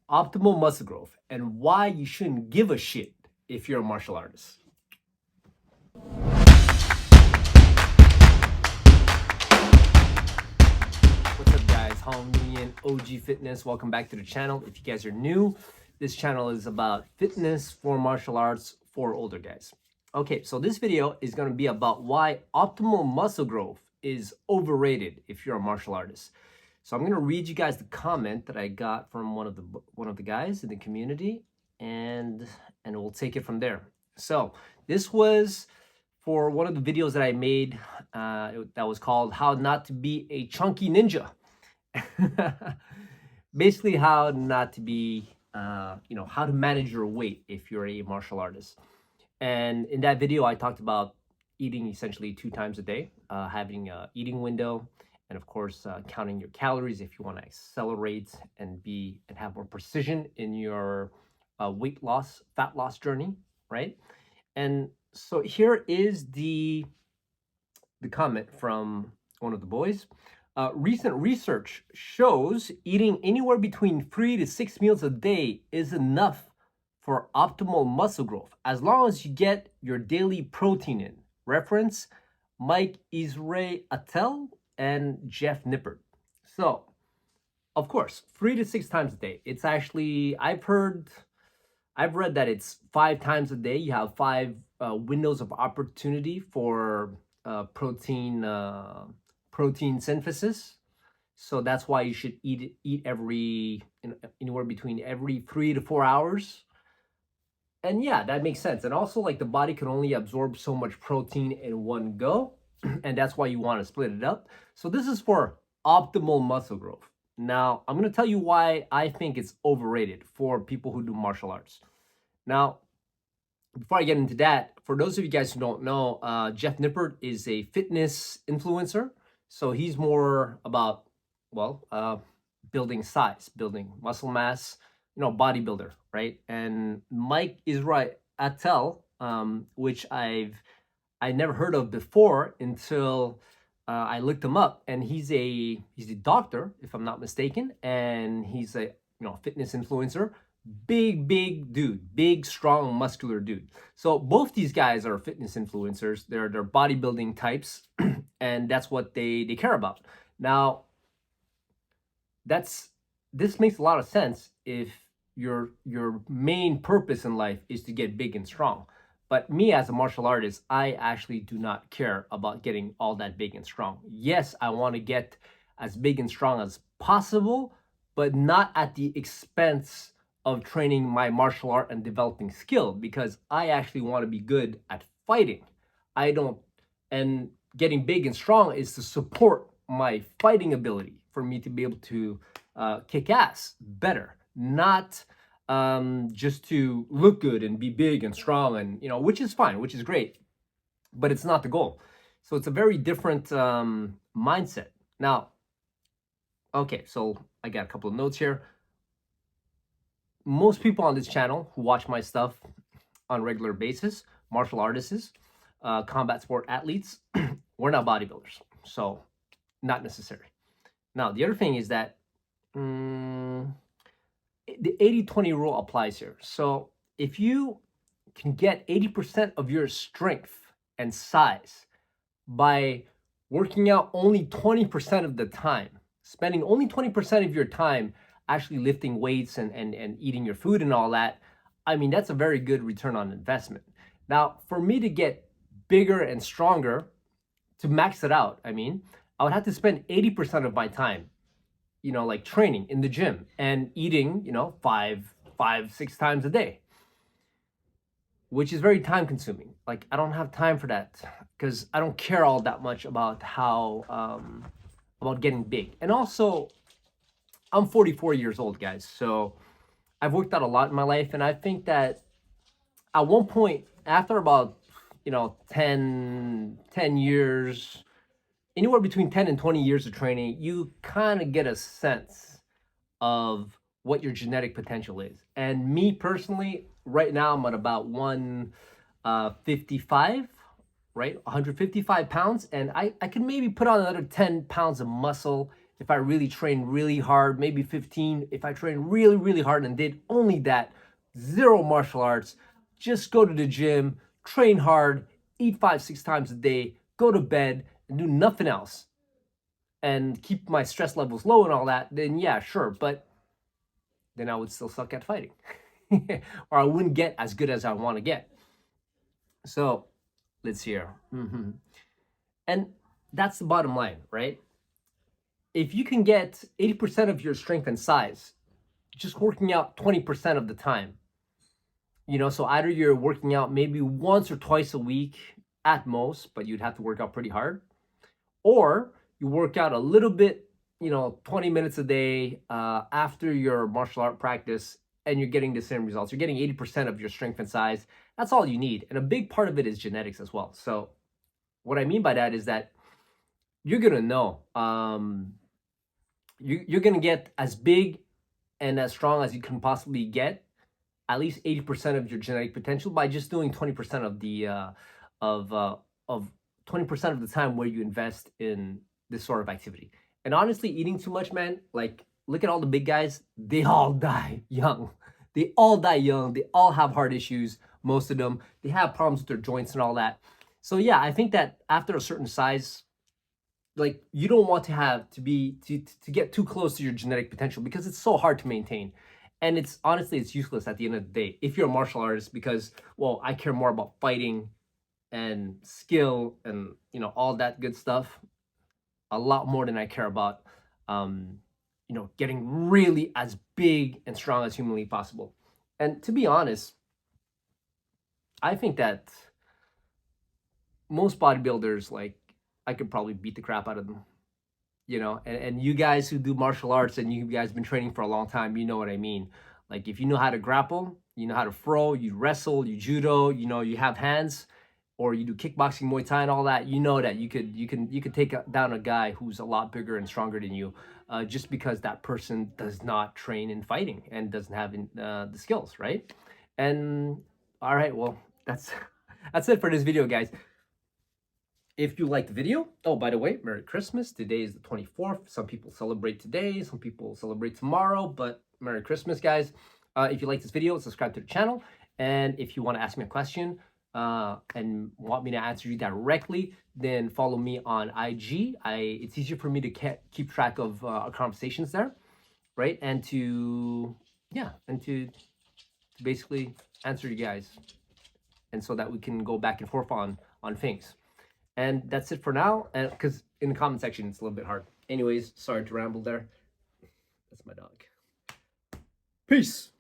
optimal muscle growth and why you shouldn't give a shit if you're a martial artist. What's up, guys? Nguyen, OG Fitness. Welcome back to the channel. If you guys are new, this channel is about fitness for martial arts for older guys. Okay, so this video is going to be about why optimal muscle growth is overrated if you're a martial artist. So I'm going to read you guys the comment that I got from one of the guys in the community, and we'll take it from there. So this was for one of the videos that I made that was called "How Not to Be a Chunky Ninja." Basically, how not to be, how to manage your weight if you're a martial artist. And in that video, I talked about eating essentially 2 times a day, having an eating window, and of course, counting your calories if you want to accelerate and have more precision in your weight loss, fat loss journey, right? And so here is the comment from one of the boys. Recent research shows eating anywhere between 3 to 6 meals a day is enough for optimal muscle growth, as long as you get your daily protein in. Reference Mike Israel Attel and Jeff Nippert. So, of course, 3 to 6 times a day. It's actually, I've read that it's 5 times a day. You have 5 windows of opportunity for protein synthesis. So that's why you should eat anywhere between every 3 to 4 hours. And yeah, that makes sense. And also, like, the body can only absorb so much protein in one go, and that's why you want to split it up. So this is for optimal muscle growth. Now, I'm going to tell you why I think it's overrated for people who do martial arts. Now, before I get into that, for those of you guys who don't know, Jeff Nippert is a fitness influencer. So he's more about, building size, building muscle mass, bodybuilder, right? And Mike Israel Attel, which I never heard of before until I looked him up, and he's a doctor, if I'm not mistaken, and he's a fitness influencer. Big dude, big, strong, muscular dude. So both these guys are fitness influencers. They're bodybuilding types, and that's what they care about. Now, this makes a lot of sense if your main purpose in life is to get big and strong. But me as a martial artist, I actually do not care about getting all that big and strong. Yes, I want to get as big and strong as possible, but not at the expense of training my martial art and developing skill, because I actually want to be good at fighting. And getting big and strong is to support my fighting ability for me to be able to kick ass better, not just to look good and be big and strong, and which is fine, which is great, but it's not the goal. So it's a very different mindset. Now, okay, so I got a couple of notes here. Most people on this channel who watch my stuff on a regular basis, martial artists, combat sport athletes, we're not bodybuilders, so not necessary. Now, the other thing is that the 80-20 rule applies here. So if you can get 80% of your strength and size by working out only 20% of the time, spending only 20% of your time actually lifting weights and eating your food and all that, I mean, that's a very good return on investment. Now, for me to get bigger and stronger, to max it out, I would have to spend 80% of my time, like training in the gym and eating, 5-6 times a day, which is very time consuming. Like, I don't have time for that because I don't care all that much about about getting big. And also, I'm 44 years old, guys. So I've worked out a lot in my life. And I think that at one point, after about, 10 years, anywhere between 10 and 20 years of training, you kind of get a sense of what your genetic potential is. And me personally, right now, I'm at about 155, right? 155 pounds. And I can maybe put on another 10 pounds of muscle if I really trained really hard, maybe 15, if I trained really, really hard and did only that, zero martial arts, just go to the gym, train hard, eat 5, 6 times a day, go to bed, and do nothing else, and keep my stress levels low and all that, then yeah, sure. But then I would still suck at fighting. Or I wouldn't get as good as I want to get. So let's hear. And that's the bottom line, right? If you can get 80% of your strength and size just working out 20% of the time, you know, so either you're working out maybe once or twice a week at most, but you'd have to work out pretty hard, or you work out a little bit, you know, 20 minutes a day after your martial art practice, and you're getting the same results. You're getting 80% of your strength and size. That's all you need. And a big part of it is genetics as well. So what I mean by that is that you're going to know, you're going to get as big and as strong as you can possibly get, at least 80% of your genetic potential, by just doing 20% of the of 20% of the time where you invest in this sort of activity. And honestly, eating too much, man, like look at all the big guys, they all die young. They all die young. They all have heart issues, most of them. They have problems with their joints and all that. So yeah, I think that after a certain size, like you don't want to have to be to get too close to your genetic potential, because it's so hard to maintain. And it's honestly, it's useless at the end of the day if you're a martial artist, because, well, I care more about fighting and skill and, you know, all that good stuff a lot more than I care about, you know, getting really as big and strong as humanly possible. And to be honest, I think that most bodybuilders, like, I could probably beat the crap out of them, you know. And you guys who do martial arts and you guys been training for a long time, you know what I mean. Like, if you know how to grapple, you know how to throw, you wrestle, you judo, you know, you have hands, or you do kickboxing, Muay Thai, and all that, you know that you could take down a guy who's a lot bigger and stronger than you, just because that person does not train in fighting and doesn't have the skills, right? And all right, well, that's that's it for this video, guys. If you liked the video, oh, by the way, Merry Christmas. Today is the 24th. Some people celebrate today, some people celebrate tomorrow, but Merry Christmas, guys. If you like this video, subscribe to the channel. And if you want to ask me a question and want me to answer you directly, then follow me on IG. It's easier for me to keep track of our conversations there, right? And to, yeah, and to basically answer you guys, and so that we can go back and forth on things. And that's it for now, because in the comment section, it's a little bit hard. Anyways, sorry to ramble there. That's my dog. Peace.